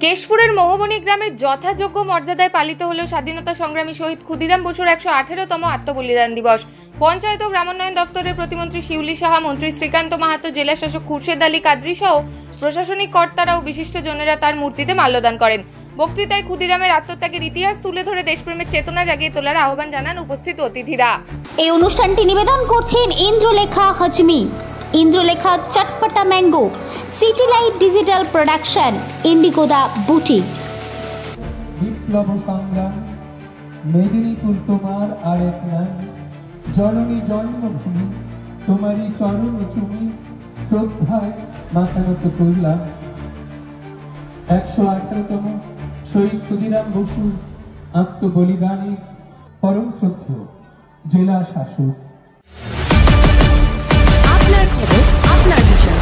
কেশপুরের মোহবনী গ্রামে যথাযোগ্য মর্যাদায় পালিত হলো স্বাধীনতা সংগ্রামী শহীদ ক্ষুদিরাম বসুর 118তম আত্মবলিদান দিবস। পঞ্চায়েত ও গ্রামোন্নয়ন দফতরের প্রতিমন্ত্রী শিউলি সাহা, মন্ত্রী শ্রীকান্ত মাহাতো, জেলা শাসক খুরশেদ আলী কাদরি সহ প্রশাসনিক কর্তারা ও বিশিষ্টজনেরা তার মূর্তিতে মাল্যদান করেন। বক্তৃতায় ক্ষুদিরামের আত্মত্যাগের ইতিহাস তুলে ধরে দেশপ্রেমের চেতনা জাগিয়ে তোলার আহ্বান জানান উপস্থিত অতিথিরা। এই অনুষ্ঠানটি নিবেদন করছেন ইন্দ্রলেখা হজমি, ইন্দ্রলেখা চটপটা mango, city light digital production, ইন্ডিগোদা বুটিক। বিপ্লব সংগ্রাম মেদিনীপুর তোমার আরেক নাম, জননী জন্মভূমি তোমারই চরণ চুমি শ্রদ্ধায় মাথা নত করলাম। 118তম শহীদ ক্ষুদিরাম বসুর আত্মবলিদানে পরম শ্রদ্ধেয় জেলা শাসক। আপনার খবর, আপনার বিষয়।